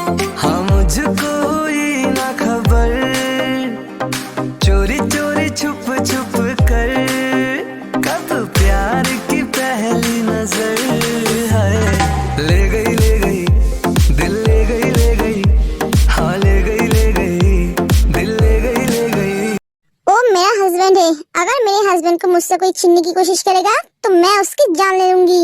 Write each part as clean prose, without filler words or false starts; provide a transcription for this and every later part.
हाँ मुझको ही ना खबर, चोरी चोरी छुप छुप कर, कब प्यार की पहली नजर है। ले गई दिल ले गई, हाँ ले गई दिल ले गई। वो मेरा हस्बैंड है, अगर मेरे हस्बैंड को मुझसे कोई छीनने की कोशिश करेगा तो मैं उसकी जान ले लूंगी।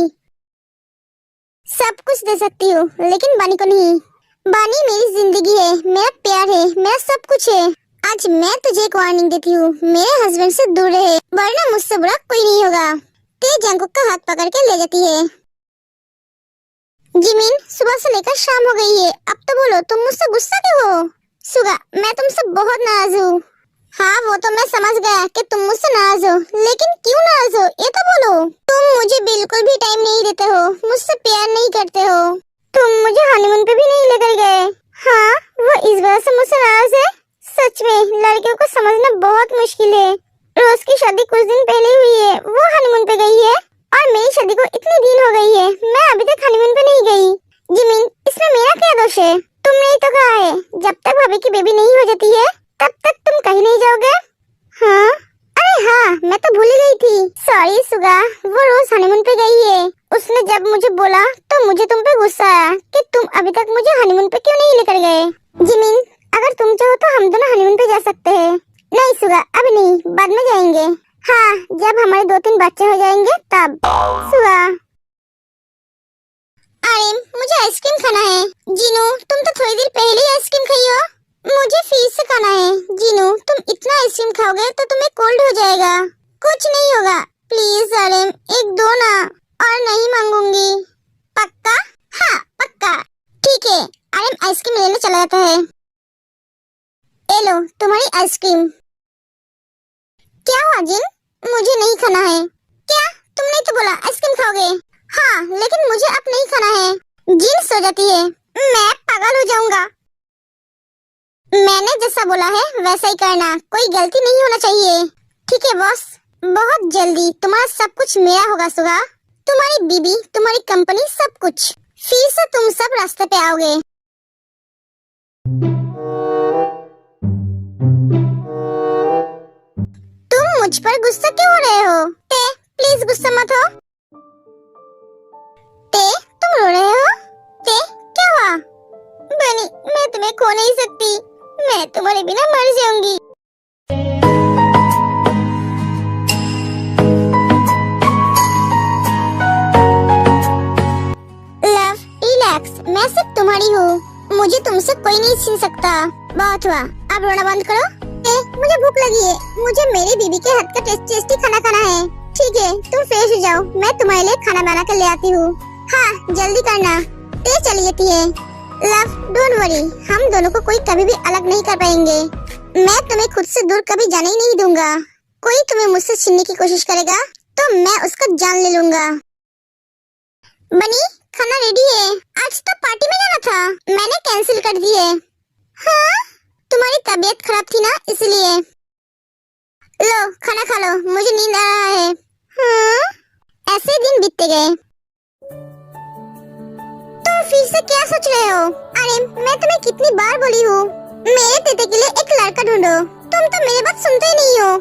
सब कुछ दे सकती हूँ लेकिन बानी को नहीं। बानी मेरी जिंदगी है, मेरा प्यार है, मेरा सब कुछ है। आज मैं तुझे एक वार्निंग देती हूँ, मेरे हस्बैंड से दूर रहे वरना मुझसे बुरा कोई नहीं होगा। ते जंकुक का हाथ पकड़ के ले जाती है। जिमिन, सुबह से लेकर शाम हो गई है, अब तो बोलो तुम मुझसे गुस्सा क्यों हो? सुगा, मैं तुमसे बहुत नाराज हूँ। हाँ वो तो मैं समझ गया कि तुम मुझसे नाराज हो, लेकिन क्यों नाराज हो ये तो बोलो। तुम मुझे बिल्कुल भी टाइम नहीं देते हो, मुझसे प्यार नहीं करते हो, तुम मुझे हनीमून पे भी नहीं लेकर गए। हाँ वो इस वजह से मुझसे नाराज है। सच में लड़कियों को समझना बहुत मुश्किल है। रोज की शादी कुछ दिन पहले हुई है, वो हनीमून पे गई है और मेरी शादी को इतने दिन हो गई है, मैं अभी तक हनीमून पे नहीं गई। जिमिन, इसमें मेरा क्या दोष है? तुमने ही तो कहा है जब तक भाभी की बेबी नहीं हो जाती है तब तक तुम कहीं नहीं जाओगे। हाँ अरे हाँ, मैं तो भूल ही गई थी। सॉरी सुगा, वो रोज हनीमून पे गई है। उसने जब मुझे बोला तो मुझे तुम पे गुस्सा आया कि तुम अभी तक मुझे हनीमून पे क्यों नहीं लेकर गए। जिमिन, अगर तुम चाहो तो हम दोनों हनीमून पे जा सकते हैं। नहीं सुगा, अभी नहीं, बाद में जाएंगे। हाँ जब हमारे 2-3 बच्चे हो जाएंगे तब। सुगा, अरे मुझे आइसक्रीम खाना है। जीनू, तुम तो थोड़ी देर पहले ही आइसक्रीम खाई हो, मुझे फिर से खाना है। जीनू, तुम इतना आइसक्रीम खाओगे तो तुम्हें कोल्ड हो जाएगा। कुछ नहीं होगा, प्लीज आर्यन एक दो ना, और नहीं मांगूंगी। पक्का? हाँ पक्का। ठीक है, आर्यन आइसक्रीम लेने चला जाता है। ए लो तुम्हारी आइसक्रीम। क्या हुआ जिन? मुझे नहीं खाना है। क्या? तुमने तो बोला आइसक्रीम खाओगे। हाँ लेकिन मुझे अब नहीं खाना है। जिन सो जाती है, मैं पागल हो जाऊंगा। मैंने जैसा बोला है वैसा ही करना, कोई गलती नहीं होना चाहिए। ठीक है बॉस, बहुत जल्दी तुम्हारा सब कुछ मेरा होगा सुगा, तुम्हारी बीबी, तुम्हारी कंपनी, सब कुछ। फिर से तुम सब रास्ते पे आओगे। तुम मुझ पर गुस्सा क्यों हो रहे हो? ते प्लीज गुस्सा मत हो। ते तुम रो रहे हो? ते क्या हुआ? बनी, मैं तुम्हें खो नहीं सकती, मैं तुम्हारे बिना मर जाऊंगी। लव, रिलैक्स, मैं सिर्फ तुम्हारी हूँ, मुझे तुमसे कोई नहीं छीन सकता। बहुत हुआ, अब रोना बंद करो। मुझे भूख लगी है, मुझे मेरी बीबी के हाथ का टेस्टी खाना खाना है। ठीक है तुम फ्रेश हो जाओ, मैं तुम्हारे लिए खाना बना कर ले आती हूँ। हाँ जल्दी करना। ते चली जाती है। लव डोंट वरी, हम दोनों को कोई कभी भी अलग नहीं कर पाएंगे। मैं तुम्हें खुद से दूर कभी जाने ही नहीं दूंगा। कोई तुम्हें मुझसे छीनने की कोशिश करेगा तो मैं उसका जान ले लूंगा। बनी, खाना रेडी है। आज तो पार्टी में जाना था, मैंने कैंसिल कर दी है। हाँ तुम्हारी तबीयत खराब थी ना इसलिए। लो खाना खा लो, मुझे नींद आ रहा है। हाँ ऐसे दिन बीतते गए। तुम फिर से क्या सोच रहे हो? अरे मैं तुम्हें कितनी बार बोली हूँ मेरे तेते के लिए एक लड़का ढूंढो, तुम तो मेरी बात सुनते ही नहीं हो।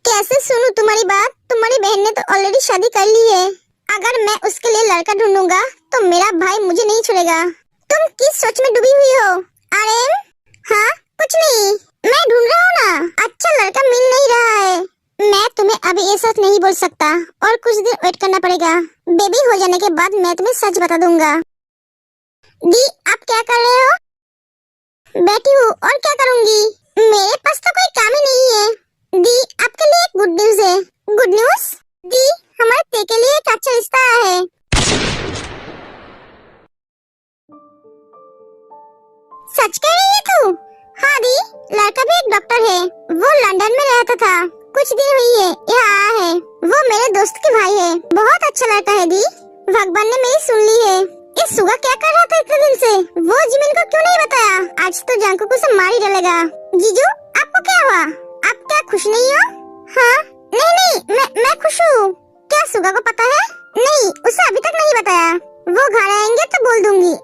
कैसे सुनूं तुम्हारी बात? तुम्हारी बहन ने तो ऑलरेडी शादी कर ली है। अगर मैं उसके लिए लड़का ढूंढूंगा तो मेरा भाई मुझे नहीं छोड़ेगा। तुम किस सोच में डूबी हुई हो? अरे हाँ कुछ नहीं, मैं ढूंढ रहा हूँ ना, अच्छा लड़का मिल नहीं रहा है। मैं तुम्हें अभी ये सच नहीं बोल सकता और कुछ दिन वेट करना पड़ेगा। बेबी हो जाने के बाद मैं तुम्हें सच बता दूंगा। दी आप क्या कर रहे हो? बैठी हूँ, और क्या करूँगी, मेरे पास तो कोई काम ही नहीं है। दी आपके लिए एक गुड न्यूज है। Good news? दी हमारे ते के लिए एक अच्छा रिश्ता आया है। सच कह रही है तू? हाँ दी, लड़का भी एक डॉक्टर है, वो लंदन में रहता था, कुछ दिन हुई है यहाँ आया है। वो मेरे दोस्त के भाई है, बहुत अच्छा लड़का है दी, भगवान ने मेरी सुन ली है। ये सुगा क्या कर रहा था इतने दिन से? वो जिमिन को क्यों नहीं बताया? आज तो जंकुक उसे मार ही डालेगा। जीजू आपको क्या हुआ? आप क्या खुश नहीं हो? हाँ नहीं मैं खुश हूँ। क्या सुगा को पता है? नहीं उसे अभी तक नहीं बताया, वो घर आएंगे तो बोल दूंगी।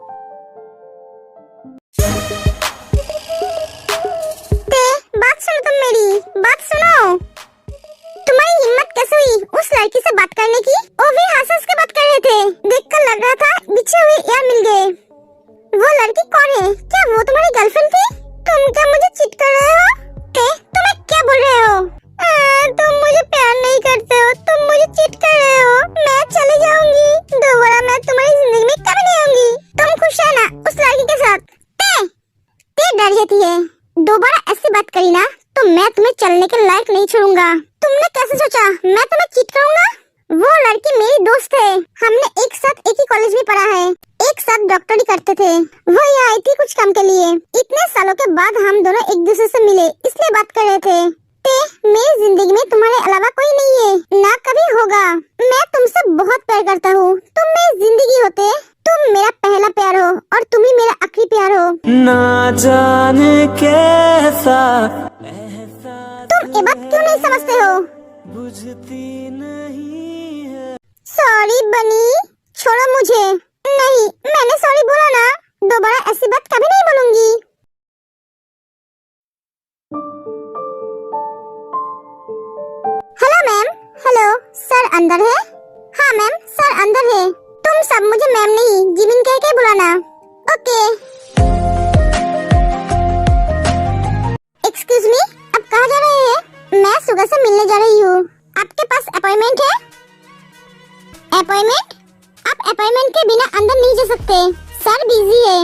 करने की। वो भी हंस के बात कर रहे थे, देखकर लग रहा था बिछे हुए यार मिल गए। वो लड़की कौन है? क्या वो तुम्हारी गर्लफ्रेंड थी? तुम क्या मुझे चीट कर रहे हो? तुम्हें क्या बोल रहे हो? तुम मुझे प्यार नहीं करते हो, तुम मुझे चीट कर रहे हो। मैं चले जाऊंगी, दोबारा मैं तुम्हारी जिंदगी में कभी नहीं आऊंगी। तुम खुश है ना उस लड़की के साथ? ते डर जाती है, दोबारा ऐसी बात करी ना तो मैं तुम्हें चलने के लायक नहीं छोड़ूंगा। तुमने कैसे सोचा मैं तुम्हें चीट करूंगा? वो लड़की मेरी दोस्त है, हमने एक साथ एक ही कॉलेज में पढ़ा है, एक साथ डॉक्टरी करते थे। वो यहाँ आई थी कुछ काम के लिए। इतने सालों के बाद हम दोनों एक दूसरे से मिले, इसलिए बात कर रहे थे। मेरी जिंदगी में तुम्हारे अलावा कोई नहीं है, ना कभी होगा। मैं तुमसे बहुत प्यार करता हूँ, तुम मेरी जिंदगी होते, तुम मेरा पहला प्यार हो और तुम ही मेरा आखिरी प्यार हो। ना जाने कैसा तुम ये बात क्यों नहीं समझते हो? बुझती नहीं है। सॉरी बनी, छोड़ो मुझे। नहीं, मैंने सॉरी बोला ना, दोबारा ऐसी बात कभी नहीं बोलूंगी। Hello ma'am. हेलो सर अंदर है? हाँ मैम सर अंदर है। तुम सब मुझे मैम नहीं जिमिन कह के बुलाना। ओके। एक्सक्यूज मी, आप कहाँ जा रहे हैं? मैं सुगा से मिलने जा रही हूँ। आपके पास अपॉइंटमेंट है? अपॉइंटमेंट? आप अपॉइंटमेंट के बिना अंदर नहीं जा सकते, सर बिजी है।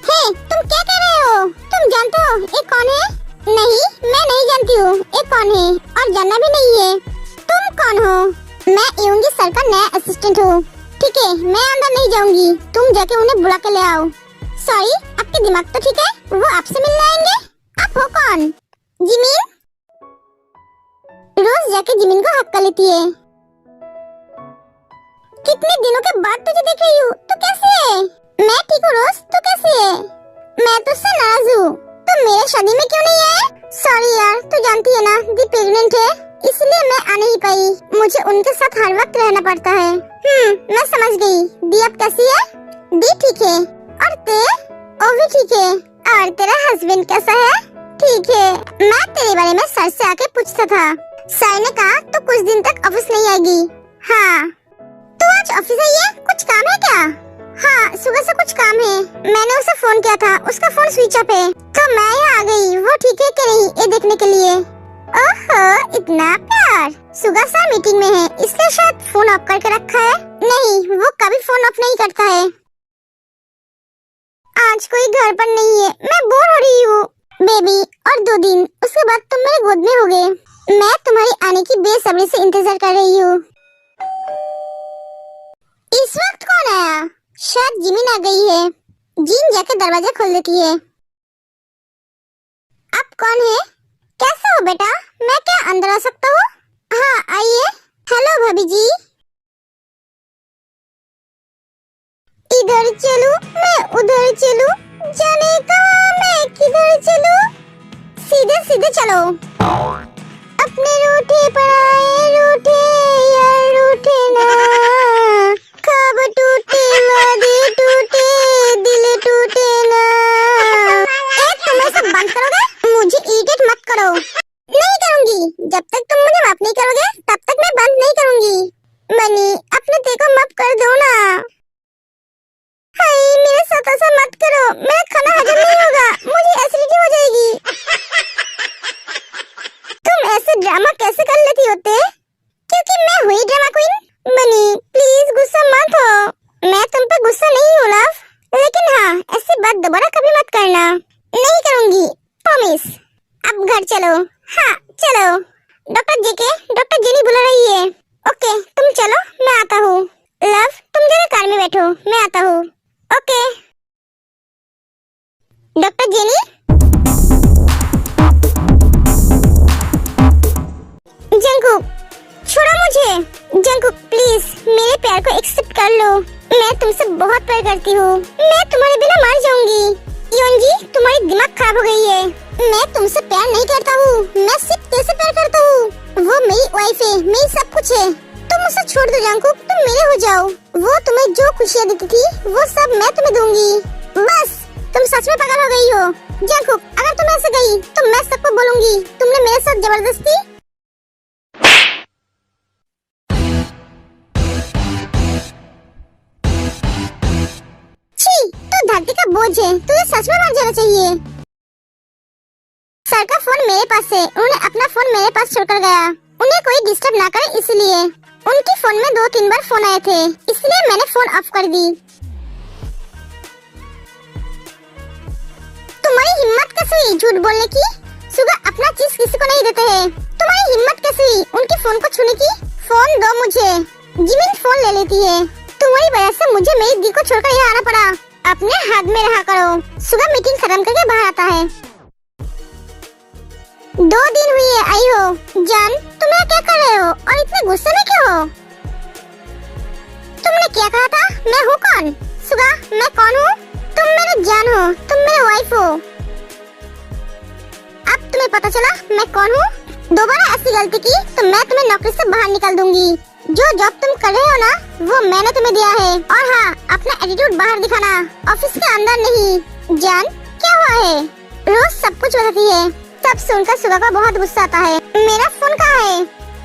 हे, तुम क्या कह रहे हो? तुम जानते हो ये कौन है? नहीं, मैं नहीं जानती हूँ ये कौन है और जानना भी नहीं है। तुम कौन हो? मैं यूंगी सर का नया असिस्टेंट हूँ। ठीक है, मैं अंदर नहीं जाऊंगी, तुम जाके उन्हें बुला के ले आओ। सॉरी, आपके दिमाग तो ठीक है, वो आपसे मिलने आएंगे। आप हो कौन? जिमिन? रोज जाके जिमिन को हक कर लेती है। कितने दिनों के बाद तुझे देख रही हूँ, तू कैसी है? मैं ठीक हूँ रोज, तू कैसी है? मैं तुझसे नाराज हूँ, तुम मेरे शादी में क्यों नहीं आए? सॉरी यार, तू जानती है ना दी प्रेग्नेंट है, इसलिए मैं आ नहीं पाई। मुझे उनके साथ हर वक्त रहना पड़ता है। मैं समझ गई। दी अब कैसी है? दी ठीक है। और ते? वो भी ठीक है। और तेरा हस्बैंड कैसा है? ठीक है। मैं तेरे बारे में सर से आके पूछता था, सर ने कहा तो कुछ दिन तक ऑफिस नहीं आएगी। हाँ, तू आज ऑफिस आई है? कुछ काम है क्या? हाँ, सुबह से कुछ काम है। मैंने उसे फोन किया था, उसका फोन स्विच ऑफ है, तो मैं यहाँ आ गई वो ठीक है कि नहीं ये देखने के लिए। ओहो, इतना प्यार। सुगा सर मीटिंग में है, इसलिए शायद फोन ऑफ करके रखा है। नहीं, वो कभी फोन ऑफ नहीं करता है। आज कोई घर पर नहीं है, मैं बोर हो रही हूँ। बेबी, और 2 दिन, उसके बाद तुम मेरे गोद में होगे। मैं तुम्हारी आने की बेसब्री से इंतजार कर रही हूँ। इस वक्त कौन आया? शायद जिमिन आ गई है। जिन जाके दरवाजा खोल देती है। आप कौन है? कैसे हो बेटा? मैं क्या अंदर आ सकता हूँ? हाँ आइए। हेलो भाभी जी। इधर चलूं मैं उधर चलूं, जाने कहाँ मैं किधर चलूं। सीधे सीधे चलो। अपने रूठे पर आए रूठे यार रूठे ना, ख्वाब टूटे वादे टूटे दिल टूटे ना। तुम सब बंद करोगे? मुझे इरिटेट मत करो। नहीं करूंगी, जब तक तुम मुझे माफ नहीं करोगे तब तक मैं बंद नहीं करूंगी। बनी, अपने ते को माफ कर दो ना। हाय, मेरे साथ ऐसा मत करो, मेरा खाना हजम नहीं होगा, मुझे एसिडिटी हो जाएगी। तुम ऐसे ड्रामा कैसे कर लेती होते? क्योंकि मैं हुई ड्रामा क्वीन। बनी प्लीज गुस्सा मत हो, मैं तुम पे गुस्सा नहीं हूँ लव, लेकिन हाँ ऐसी बात दोबारा कभी मत करना। नहीं करूंगी, प्रॉमिस। अब घर चलो। हाँ चलो। डॉक्टर जेके, डॉक्टर जेनी बुला रही है। ओके तुम चलो, मैं आता हूँ। लव तुम जरा कार में बैठो, मैं आता हूँ। ओके। Doctor jenny. जंकुक छोड़ो मुझे। जंकुक प्लीज मेरे प्यार को एक्सेप्ट कर लो, मैं तुमसे बहुत प्यार करती हूँ, मैं तुम्हारे बिना मर जाऊंगी। योंजी तुम्हारी दिमाग खराब हो गई है, मैं तुमसे प्यार नहीं करता हूँ, मैं सिर्फ कैसे प्यार करता हूँ। वो मेरी वाइफ है, मेरी सब कुछ है, तुम उसे छोड़ दो जंकुक, तुम मेरे हो जाओ। वो तुम्हें जो खुशियाँ देती थी वो सब मैं तुम्हें दूंगी। बस तुम सच में पागल हो गई हो जंकुक, अगर तुम ऐसे गई तो मैं सबको बोलूंगी तुमने मेरे साथ जबरदस्ती। बोझ है, तुझे सच में मर जाना चाहिए। सर का फोन मेरे पास है, उन्होंने अपना फोन मेरे पास छोड़कर गया। उन्हें कोई डिस्टर्ब ना करे इसलिए। उनके फोन में 2-3 बार फोन आए थे, इसलिए मैंने फोन ऑफ कर दी। तुम्हारी हिम्मत कैसे हुई झूठ बोलने की? सुगा अपना चीज किसी को नहीं देते हैं। तुम्हारी हिम्मत कैसे हुई उनके फोन को छूने की? फोन दो मुझे। जिमिन फोन ले लेती है। तुम्हारी वजह से मुझे मेरी दी को छोड़कर यहाँ आना पड़ा। अपने हाथ में रहा करो। सुगा मीटिंग खत्म करके बाहर आता है। 2 दिन हुई है आई हो। जान तुम यहाँ क्या कर रहे हो और इतने गुस्से में क्यों हो? तुमने क्या कहा था? मैं हूँ कौन? सुगा मैं कौन हूँ? तुम मेरी जान हो, तुम मेरे वाइफ हो। अब तुम्हें पता चला मैं कौन हूँ? दोबारा ऐसी गलती की तो मैं तुम्हें नौकरी से बाहर निकाल दूंगी। जो जॉब तुम कर रहे हो ना वो मैंने तुम्हें दिया है। और हाँ अपना एटीट्यूड बाहर दिखाना, ऑफिस के अंदर नहीं। जान क्या हुआ है? रोज सब कुछ बताती है। सब सुनकर सुगा को बहुत गुस्सा आता है। मेरा फोन कहाँ है?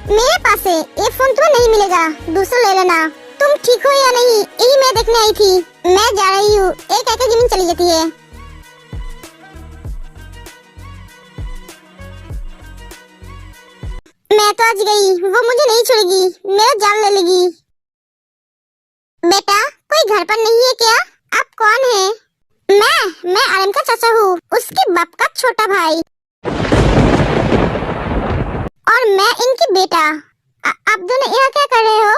मेरे पास है, ये फोन तुम्हें नहीं मिलेगा, दूसरा ले लेना। तुम ठीक हो या नहीं यही मैं देखने आई थी। मैं जा रही हूँ। एक कहकर जिमिन चली जाती है। मैं तो आज गई, वो मुझे नहीं छोड़ेगी, मेरा जान ले लेगी। बेटा कोई घर पर नहीं है क्या? आप कौन है? मैं आर्यन का चाचा हूँ, उसके बाप का छोटा भाई। और मैं इनकी बेटा। आप दोनों यहाँ क्या कर रहे हो?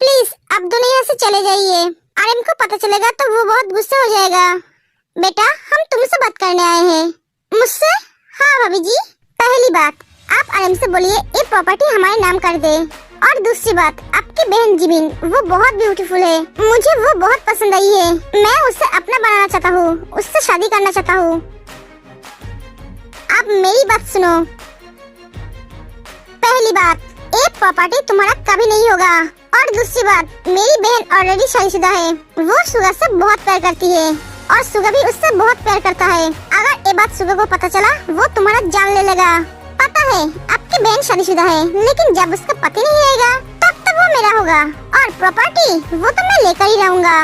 प्लीज आप दोनों यहाँ से चले जाइए। आर्यन को पता चलेगा तो वो बहुत गुस्सा हो जाएगा। बेटा हम तुमसे बात करने आए हैं। मुझसे? हाँ भाभी जी। पहली बात आप आर्यन से बोलिए ये प्रॉपर्टी हमारे नाम कर दे। और दूसरी बात आपकी बहन जिमिन वो बहुत ब्यूटीफुल है, मुझे वो बहुत पसंद आई है। मैं उसे अपना बनाना चाहता हूँ, उससे शादी करना चाहता हूँ। आप मेरी बात सुनो। पहली बात ये प्रॉपर्टी तुम्हारा कभी नहीं होगा। और दूसरी बात मेरी बहन ऑलरेडी शादीशुदा है, वो सुगा से बहुत प्यार करती है और सुगा भी उससे बहुत प्यार करता है। अगर ये बात सुगा को पता चला वो तुम्हारा जान ले लेगा। पता है आपकी बहन शादीशुदा है, लेकिन जब उसका पति नहीं रहेगा तब तक वो मेरा होगा और प्रॉपर्टी वो तो मैं लेकर ही रहूंगा।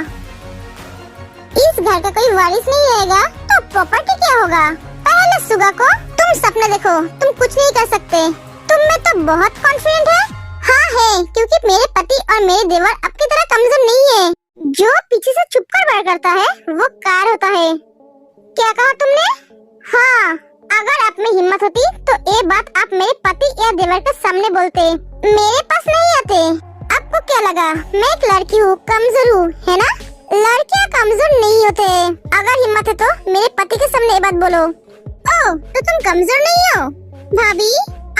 इस घर का कोई वारिस नहीं रहेगा तो प्रॉपर्टी क्या होगा? पहले सुगा को तुम सपना देखो, तुम कुछ नहीं कर सकते। तुम में तो बहुत कॉन्फिडेंट है। हाँ है, क्योंकि मेरे पति और मेरे देवर आपकी तरह कमजोर नहीं है। जो पीछे से छुपकर वार करता है वो कार होता है। क्या कहा तुमने? हाँ अगर आप में हिम्मत होती तो ये बात आप मेरे पति या देवर के सामने बोलते, मेरे पास नहीं आते। आपको क्या लगा मैं एक लड़की हूँ, कमजोर हूँ, है ना? लड़कियाँ कमजोर नहीं होते। अगर हिम्मत है तो मेरे पति के सामने ये बात बोलो। ओह तो तुम कमजोर नहीं हो? भाभी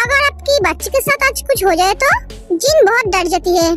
अगर आपकी बच्ची के साथ आज कुछ हो जाए तो जिन बहुत डर जाती है।